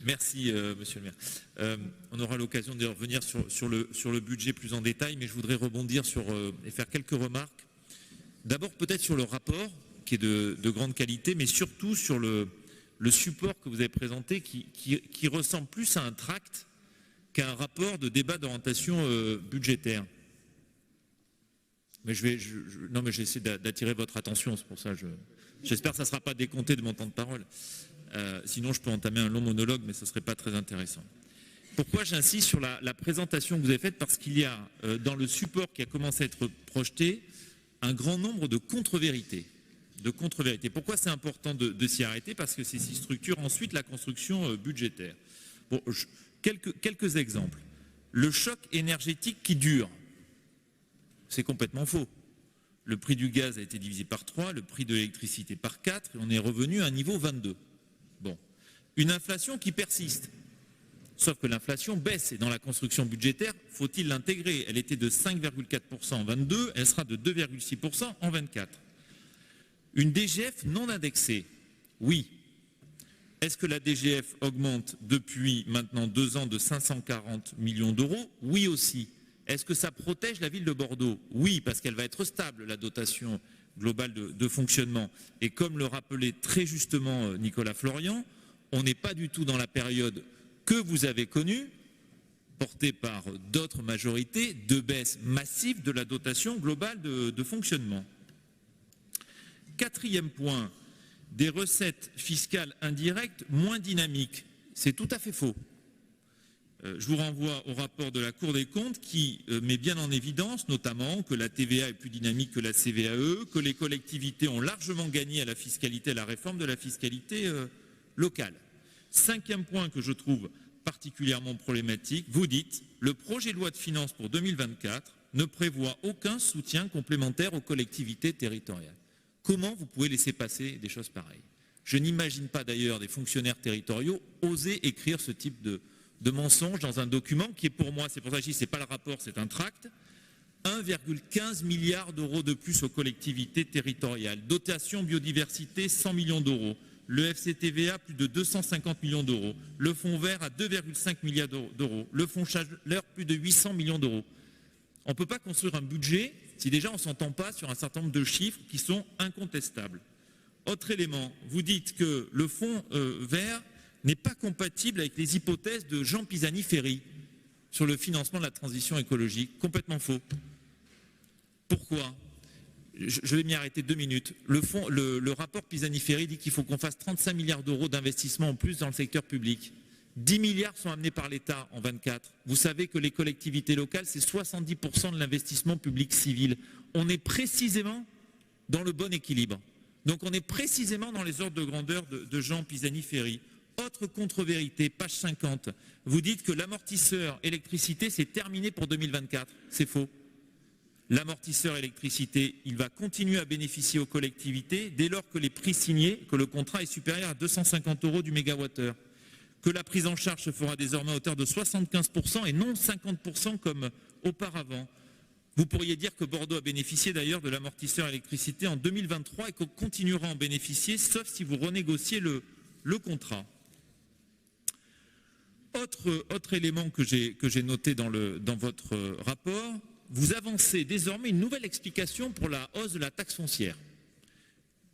Merci, monsieur le maire. On aura l'occasion de revenir sur le budget plus en détail, mais je voudrais rebondir et faire quelques remarques. D'abord, peut-être sur le rapport, qui est de grande qualité, mais surtout sur le support que vous avez présenté, qui ressemble plus à un tract qu'à un rapport de débat d'orientation budgétaire. Mais j'essaie d'attirer votre attention, c'est pour ça. J'espère que ça ne sera pas décompté de mon temps de parole. Sinon, je peux entamer un long monologue, mais ce ne serait pas très intéressant. Pourquoi j'insiste sur la présentation que vous avez faite? Parce qu'il y a, dans le support qui a commencé à être projeté, un grand nombre de contre-vérités. Pourquoi c'est important de s'y arrêter? Parce que c'est ce qui structure ensuite la construction budgétaire. Bon, quelques exemples. Le choc énergétique qui dure, c'est complètement faux. Le prix du gaz a été divisé par 3, le prix de l'électricité par 4, et on est revenu à un niveau 22. Bon. Une inflation qui persiste. Sauf que l'inflation baisse, et dans la construction budgétaire, faut-il l'intégrer? Elle était de 5,4% en 22, elle sera de 2,6% en 24. Une DGF non indexée, oui. Est-ce que la DGF augmente depuis maintenant 2 ans de 540 millions d'euros? Oui aussi. Est-ce que ça protège la ville de Bordeaux? Oui, parce qu'elle va être stable, la dotation globale de fonctionnement. Et comme le rappelait très justement Nicolas Florian, on n'est pas du tout dans la période que vous avez connue, portée par d'autres majorités, de baisse massive de la dotation globale de fonctionnement. Quatrième point, des recettes fiscales indirectes moins dynamiques. C'est tout à fait faux. Je vous renvoie au rapport de la Cour des comptes qui met bien en évidence notamment que la TVA est plus dynamique que la CVAE, que les collectivités ont largement gagné à la fiscalité, à la réforme de la fiscalité locale. Cinquième point que je trouve particulièrement problématique, vous dites le projet de loi de finances pour 2024 ne prévoit aucun soutien complémentaire aux collectivités territoriales. Comment vous pouvez laisser passer des choses pareilles? Je n'imagine pas d'ailleurs des fonctionnaires territoriaux oser écrire ce type de mensonge dans un document qui est pour moi, c'est pour ça que je dis, ce n'est pas le rapport, c'est un tract, 1,15 milliard d'euros de plus aux collectivités territoriales, dotation biodiversité 100 millions d'euros, le FCTVA plus de 250 millions d'euros, le fonds vert à 2,5 milliards d'euros, le fonds chaleur plus de 800 millions d'euros. On ne peut pas construire un budget si déjà on ne s'entend pas sur un certain nombre de chiffres qui sont incontestables. Autre élément, vous dites que le fonds vert n'est pas compatible avec les hypothèses de Jean Pisani-Ferry sur le financement de la transition écologique. Complètement faux. Pourquoi? Je vais m'y arrêter 2 minutes. Le rapport Pisani-Ferry dit qu'il faut qu'on fasse 35 milliards d'euros d'investissement en plus dans le secteur public. 10 milliards sont amenés par l'État en 24. Vous savez que les collectivités locales, c'est 70% de l'investissement public civil. On est précisément dans le bon équilibre. Donc on est précisément dans les ordres de grandeur de Jean Pisani-Ferry. Autre contre-vérité, page 50. Vous dites que l'amortisseur électricité, c'est terminé pour 2024. C'est faux. L'amortisseur électricité, il va continuer à bénéficier aux collectivités dès lors que les prix signés, que le contrat est supérieur à 250 € du mégawattheure. Que la prise en charge se fera désormais à hauteur de 75% et non 50% comme auparavant. Vous pourriez dire que Bordeaux a bénéficié d'ailleurs de l'amortisseur électricité en 2023 et qu'on continuera à en bénéficier, sauf si vous renégociez le contrat. Autre élément que j'ai noté dans votre rapport, vous avancez désormais une nouvelle explication pour la hausse de la taxe foncière.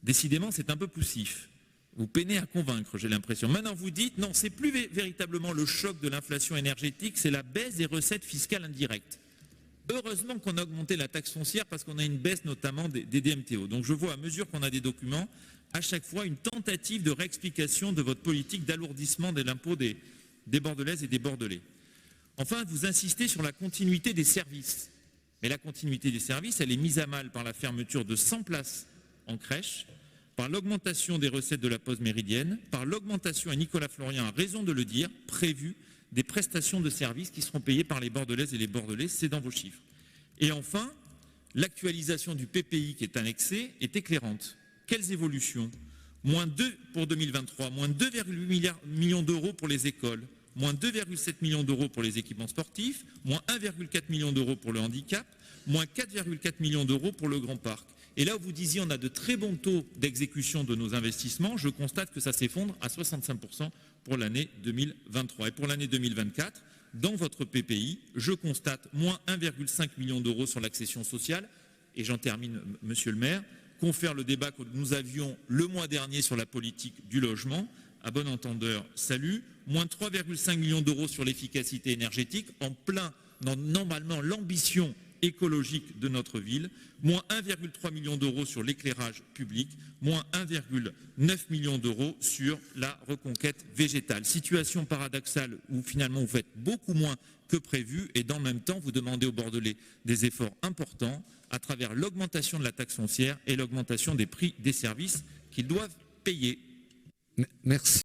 Décidément, c'est un peu poussif. Vous peinez à convaincre, j'ai l'impression. Maintenant, vous dites, non, c'est plus véritablement le choc de l'inflation énergétique, c'est la baisse des recettes fiscales indirectes. Heureusement qu'on a augmenté la taxe foncière parce qu'on a une baisse notamment des DMTO. Donc je vois, à mesure qu'on a des documents, à chaque fois une tentative de réexplication de votre politique d'alourdissement de l'impôt des Bordelaises et des Bordelais. Enfin, vous insistez sur la continuité des services. Mais la continuité des services, elle est mise à mal par la fermeture de 100 places en crèche, par l'augmentation des recettes de la pause méridienne, par l'augmentation, et Nicolas Florian a raison de le dire, prévue des prestations de services qui seront payées par les Bordelaises et les Bordelais, c'est dans vos chiffres. Et enfin, l'actualisation du PPI qui est annexée est éclairante. Quelles évolutions? Moins 2 pour 2023, moins 2,8 millions d'euros pour les écoles, moins 2,7 millions d'euros pour les équipements sportifs, moins 1,4 million d'euros pour le handicap, moins 4,4 millions d'euros pour le Grand Parc. Et là où vous disiez on a de très bons taux d'exécution de nos investissements, je constate que ça s'effondre à 65% pour l'année 2023. Et pour l'année 2024, dans votre PPI, je constate moins 1,5 million d'euros sur l'accession sociale. Et j'en termine, monsieur le maire, confère le débat que nous avions le mois dernier sur la politique du logement. À bon entendeur, salut. Moins 3,5 millions d'euros sur l'efficacité énergétique, en plein dans normalement l'ambition écologique de notre ville, moins 1,3 million d'euros sur l'éclairage public, moins 1,9 million d'euros sur la reconquête végétale. Situation paradoxale où finalement vous faites beaucoup moins que prévu et dans le même temps vous demandez aux Bordelais des efforts importants à travers l'augmentation de la taxe foncière et l'augmentation des prix des services qu'ils doivent payer. Merci.